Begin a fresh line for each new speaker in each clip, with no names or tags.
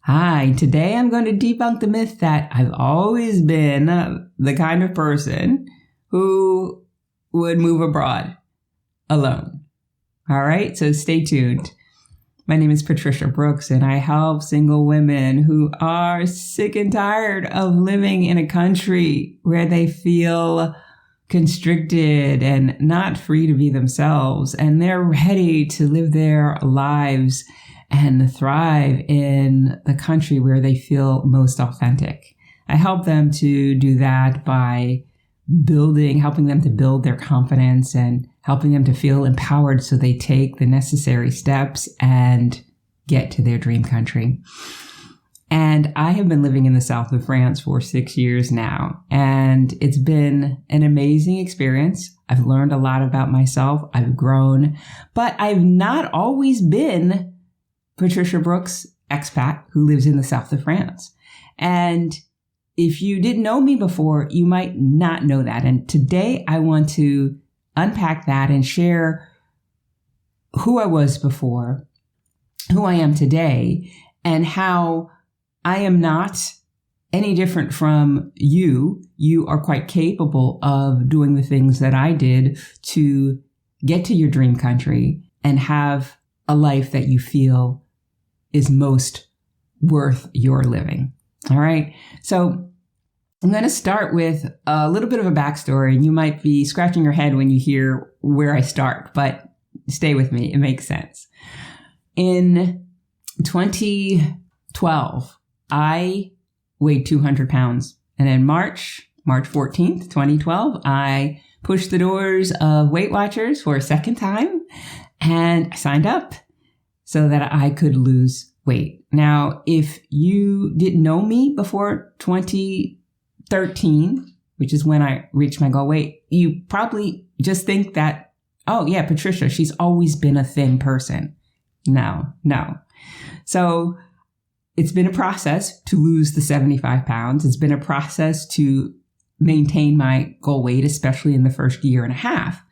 Hi, today I'm going to debunk the myth that I've always been the kind of person who would move abroad alone. All right, so stay tuned. My name is Patricia Brooks, and I help single women who are sick and tired of living in a country where they feel constricted and not free to be themselves, and they're ready to live their lives and thrive in the country where they feel most authentic. I help them to do that by helping them to build their confidence and helping them to feel empowered so they take the necessary steps and get to their dream country. And I have been living in the south of France for 6 years now, and it's been an amazing experience. I've learned a lot about myself. I've grown, but I've not always been Patricia Brooks, expat who lives in the south of France. And if you didn't know me before, you might not know that. And today I want to unpack that and share who I was before, who I am today, and how I am not any different from you. You are quite capable of doing the things that I did to get to your dream country and have a life that you feel is most worth your living. All right. So I'm going to start with a little bit of a backstory, and you might be scratching your head when you hear where I start, but stay with me. It makes sense. In 2012, I weighed 200 pounds. And in March 14th, 2012, I pushed the doors of Weight Watchers for a second time, and I signed up so that I could lose weight. Now, if you didn't know me before 2013, which is when I reached my goal weight, you probably just think that, oh yeah, Patricia, she's always been a thin person. No. So it's been a process to lose the 75 pounds. It's been a process to maintain my goal weight, especially in the first year and a half.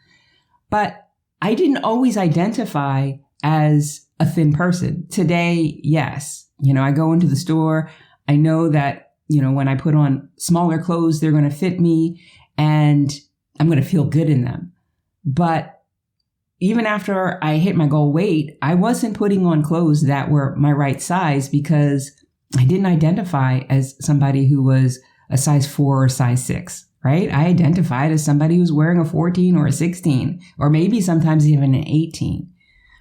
But I didn't always identify as a thin person. Today, yes. I go into the store. I know that, when I put on smaller clothes, they're going to fit me and I'm going to feel good in them. But even after I hit my goal weight, I wasn't putting on clothes that were my right size because I didn't identify as somebody who was a size 4 or size 6, right? I identified as somebody who's wearing a 14 or a 16, or maybe sometimes even an 18,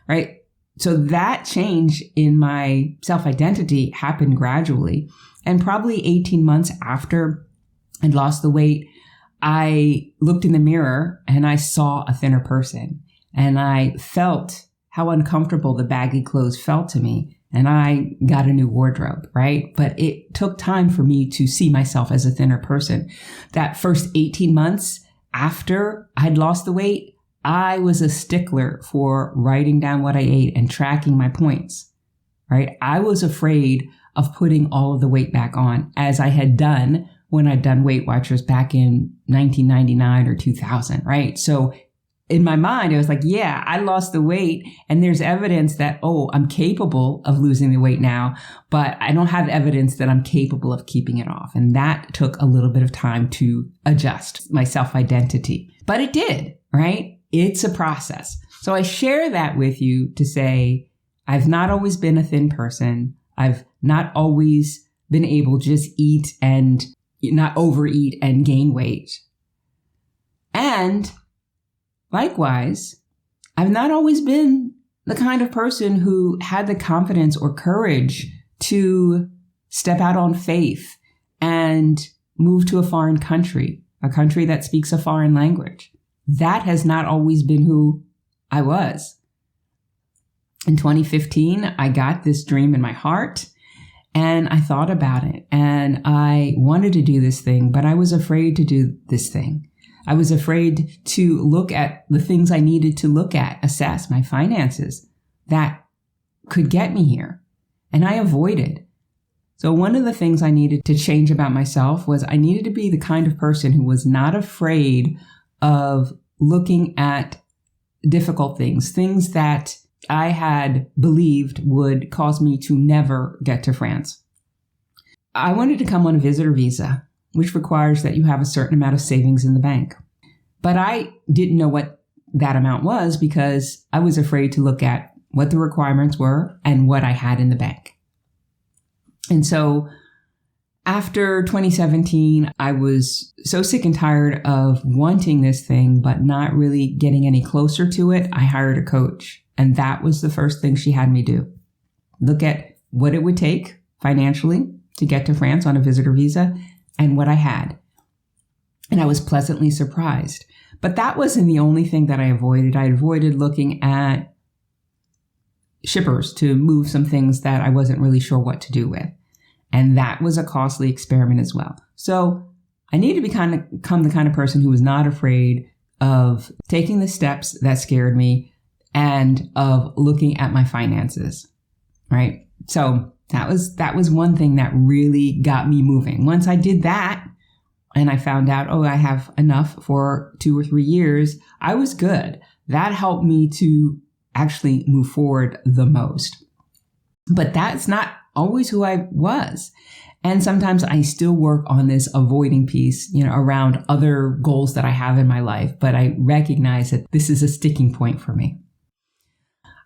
right? So that change in my self-identity happened gradually. And probably 18 months after I'd lost the weight, I looked in the mirror and I saw a thinner person. And I felt how uncomfortable the baggy clothes felt to me. And I got a new wardrobe, right? But it took time for me to see myself as a thinner person. That first 18 months after I'd lost the weight, I was a stickler for writing down what I ate and tracking my points, right? I was afraid of putting all of the weight back on, as I had done when I'd done Weight Watchers back in 1999 or 2000, right? So in my mind, I was like, yeah, I lost the weight and there's evidence that, I'm capable of losing the weight now, but I don't have evidence that I'm capable of keeping it off. And that took a little bit of time to adjust my self-identity, but it did, right? It's a process. So I share that with you to say, I've not always been a thin person. I've not always been able to just eat and not overeat and gain weight. And likewise, I've not always been the kind of person who had the confidence or courage to step out on faith and move to a foreign country, a country that speaks a foreign language. That has not always been who I was. In 2015, I got this dream in my heart and I thought about it and I wanted to do this thing, but I was afraid to do this thing. I was afraid to look at the things I needed to look at, assess my finances that could get me here. And I avoided. So one of the things I needed to change about myself was I needed to be the kind of person who was not afraid of looking at difficult things that I had believed would cause me to never get to France. I wanted to come on a visitor visa, which requires that you have a certain amount of savings in the bank. But I didn't know what that amount was because I was afraid to look at what the requirements were and what I had in the bank. And so after 2017, I was so sick and tired of wanting this thing, but not really getting any closer to it. I hired a coach, and that was the first thing she had me do. Look at what it would take financially to get to France on a visitor visa and what I had. And I was pleasantly surprised. But that wasn't the only thing that I avoided. I avoided looking at shippers to move some things that I wasn't really sure what to do with. And that was a costly experiment as well. So I needed to become the kind of person who was not afraid of taking the steps that scared me and of looking at my finances, right? So that was one thing that really got me moving. Once I did that and I found out, I have enough for 2 or 3 years, I was good. That helped me to actually move forward the most. But that's not always who I was. And sometimes I still work on this avoiding piece, around other goals that I have in my life. But I recognize that this is a sticking point for me.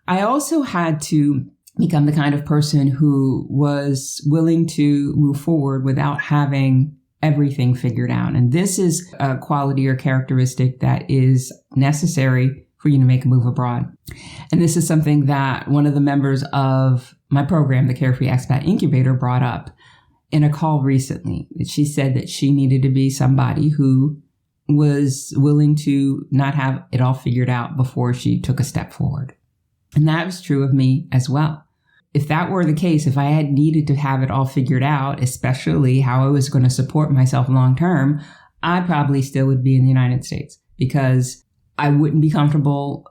I also had to become the kind of person who was willing to move forward without having everything figured out. And this is a quality or characteristic that is necessary for you to make a move abroad. And this is something that one of the members of my program, the Carefree Expat Incubator, brought up in a call recently. She said that she needed to be somebody who was willing to not have it all figured out before she took a step forward. And that was true of me as well. If that were the case, if I had needed to have it all figured out, especially how I was going to support myself long term, I probably still would be in the United States because I wouldn't be comfortable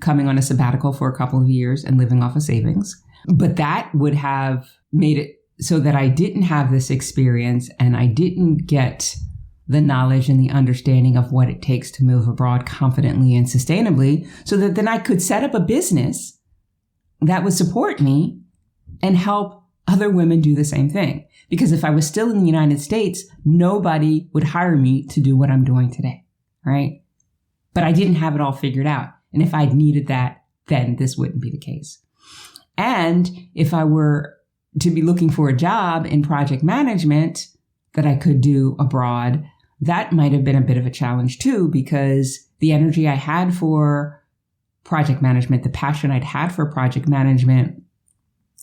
coming on a sabbatical for a couple of years and living off of savings. But that would have made it so that I didn't have this experience and I didn't get the knowledge and the understanding of what it takes to move abroad confidently and sustainably, so that then I could set up a business that would support me and help other women do the same thing. Because if I was still in the United States, nobody would hire me to do what I'm doing today, right? But I didn't have it all figured out. And if I'd needed that, then this wouldn't be the case. And if I were to be looking for a job in project management that I could do abroad, that might have been a bit of a challenge too, because the energy I had for project management, the passion I'd had for project management,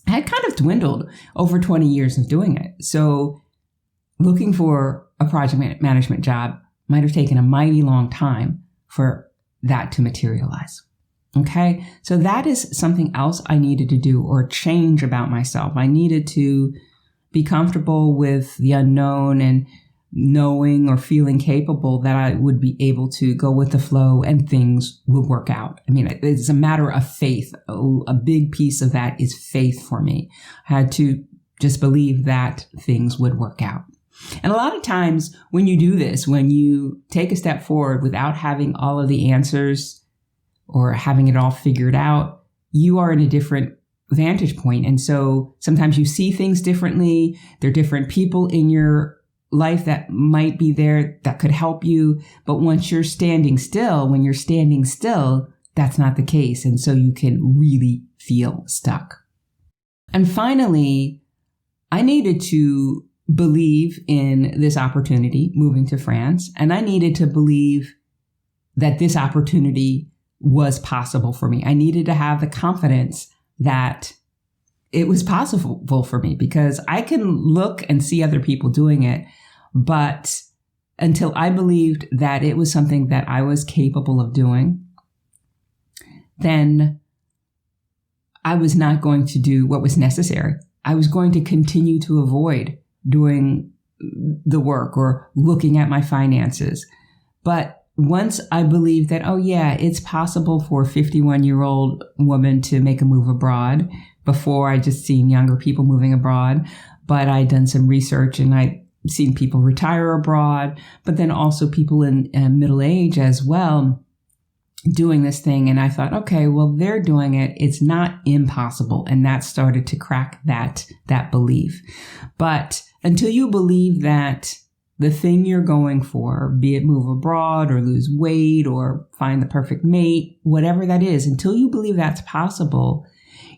had kind of dwindled over 20 years of doing it. So looking for a project management job might have taken a mighty long time for that to materialize. Okay, so that is something else I needed to do or change about myself. I needed to be comfortable with the unknown and knowing or feeling capable that I would be able to go with the flow and things would work out. I mean, it's a matter of faith. A big piece of that is faith for me. I had to just believe that things would work out. And a lot of times when you do this, when you take a step forward without having all of the answers or having it all figured out, you are in a different vantage point. And so sometimes you see things differently. There are different people in your life that might be there that could help you. But when you're standing still, that's not the case. And so you can really feel stuck. And finally, I needed to believe in this opportunity, moving to France. And I needed to believe that this opportunity was possible for me. I needed to have the confidence that it was possible for me, because I can look and see other people doing it. But until I believed that it was something that I was capable of doing, then I was not going to do what was necessary. I was going to continue to avoid doing the work or looking at my finances. But once I believed that, it's possible for a 51-year-old woman to make a move abroad. Before, I just seen younger people moving abroad, but I'd done some research and I'd seen people retire abroad, but then also people in middle age as well. doing this thing. And I thought, okay, well, they're doing it. It's not impossible. And that started to crack that belief. But until you believe that the thing you're going for, be it move abroad or lose weight or find the perfect mate, whatever that is, until you believe that's possible,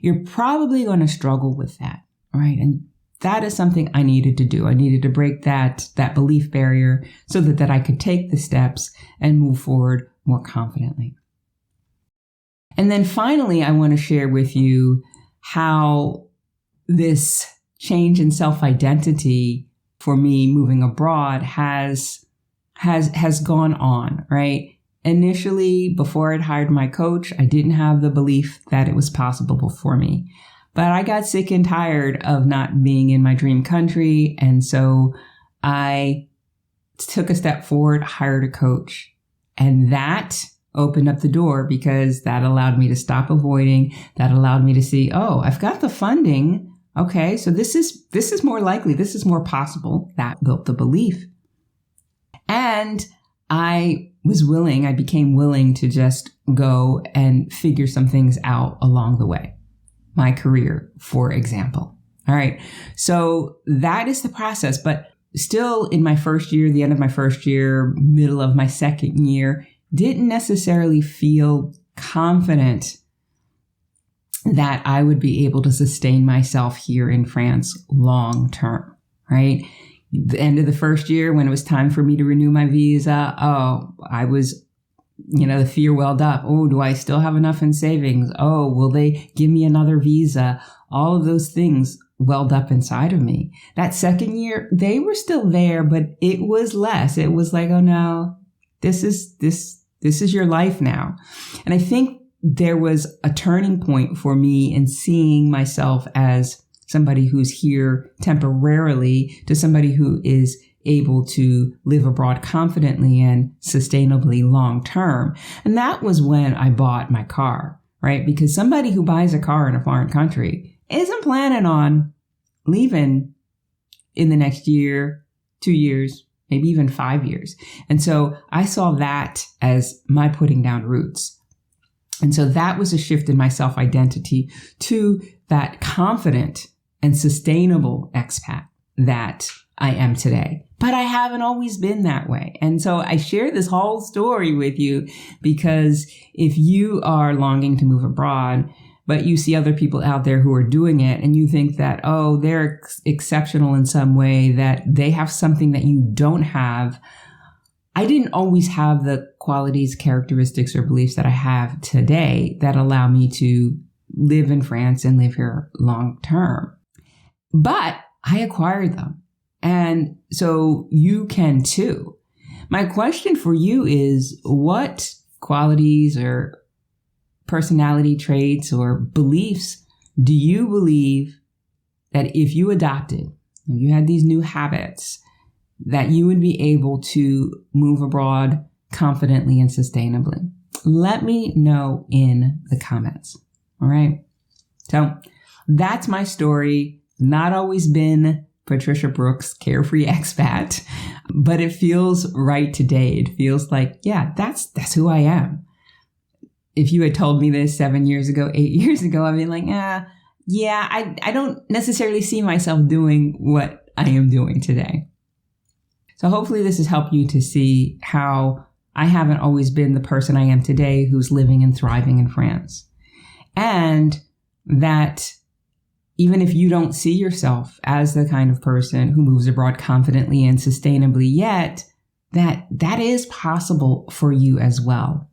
you're probably going to struggle with that, right? And that is something I needed to do. I needed to break that belief barrier so that I could take the steps and move forward more confidently. And then finally, I want to share with you how this change in self-identity for me moving abroad has gone on, right? Initially, before I'd hired my coach, I didn't have the belief that it was possible for me. But I got sick and tired of not being in my dream country. And so I took a step forward, hired a coach. And that opened up the door because that allowed me to stop avoiding. That allowed me to see, oh, I've got the funding. Okay, so this is more likely. This is more possible. That built the belief. And I became willing to just go and figure some things out along the way. My career, for example. All right. So that is the process. But still in my first year, the end of my first year, middle of my second year, didn't necessarily feel confident that I would be able to sustain myself here in France long term, right? The end of the first year, when it was time for me to renew my visa, I was, the fear welled up. Oh, do I still have enough in savings? Oh, will they give me another visa? All of those things welled up inside of me. That second year, they were still there, but it was less. It was like, oh no, this is your life now. And I think there was a turning point for me in seeing myself as somebody who's here temporarily to somebody who is able to live abroad confidently and sustainably long term. And that was when I bought my car, right? Because somebody who buys a car in a foreign country isn't planning on leaving in the next year, 2 years, maybe even 5 years. And so I saw that as my putting down roots. And so that was a shift in my self-identity to that confident and sustainable expat that I am today. But I haven't always been that way. And so I share this whole story with you because if you are longing to move abroad, but you see other people out there who are doing it and you think that, oh, they're exceptional in some way, that they have something that you don't have. I didn't always have the qualities, characteristics, or beliefs that I have today that allow me to live in France and live here long term. But I acquired them. And so you can too. My question for you is, what qualities or personality traits or beliefs do you believe that if you adopted, if you had these new habits, that you would be able to move abroad confidently and sustainably? Let me know in the comments. All right. So that's my story. Not always been Patricia Brooks, carefree expat, but it feels right today. It feels like, yeah, that's who I am. If you had told me this 7 years ago, 8 years ago, I'd be like, I don't necessarily see myself doing what I am doing today. So hopefully this has helped you to see how I haven't always been the person I am today who's living and thriving in France. And that even if you don't see yourself as the kind of person who moves abroad confidently and sustainably yet, that is possible for you as well.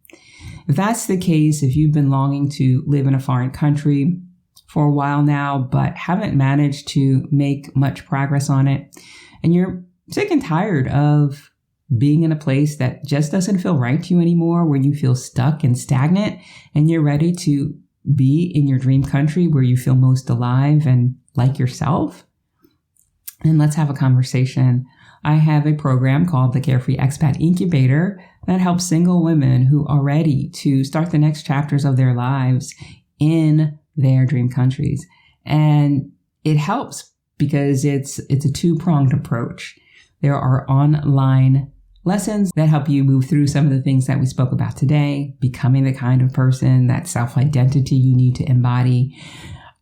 If that's the case, if you've been longing to live in a foreign country for a while now, but haven't managed to make much progress on it, and you're sick and tired of being in a place that just doesn't feel right to you anymore, where you feel stuck and stagnant, and you're ready to be in your dream country where you feel most alive and like yourself, then let's have a conversation. I have a program called the Carefree Expat Incubator that helps single women who are ready to start the next chapters of their lives in their dream countries. And it helps because it's a two-pronged approach. There are online lessons that help you move through some of the things that we spoke about today, becoming the kind of person, that self-identity you need to embody,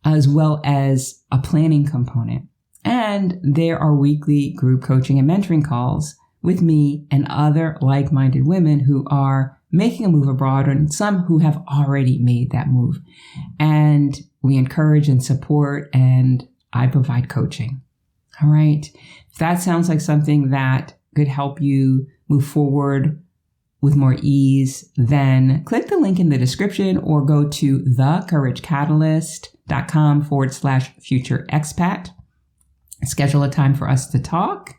as well as a planning component. And there are weekly group coaching and mentoring calls with me and other like-minded women who are making a move abroad, and some who have already made that move. And we encourage and support, and I provide coaching. All right. If that sounds like something that could help you move forward with more ease, then click the link in the description or go to thecouragecatalyst.com/future expat. Schedule a time for us to talk.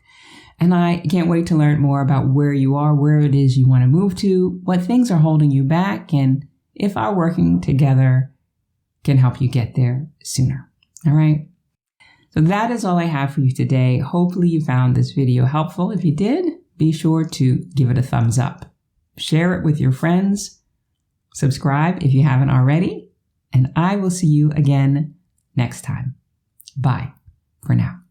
And I can't wait to learn more about where you are, where it is you want to move to, what things are holding you back, and if our working together can help you get there sooner. All right. So that is all I have for you today. Hopefully you found this video helpful. If you did, be sure to give it a thumbs up. Share it with your friends. Subscribe if you haven't already. And I will see you again next time. Bye for now.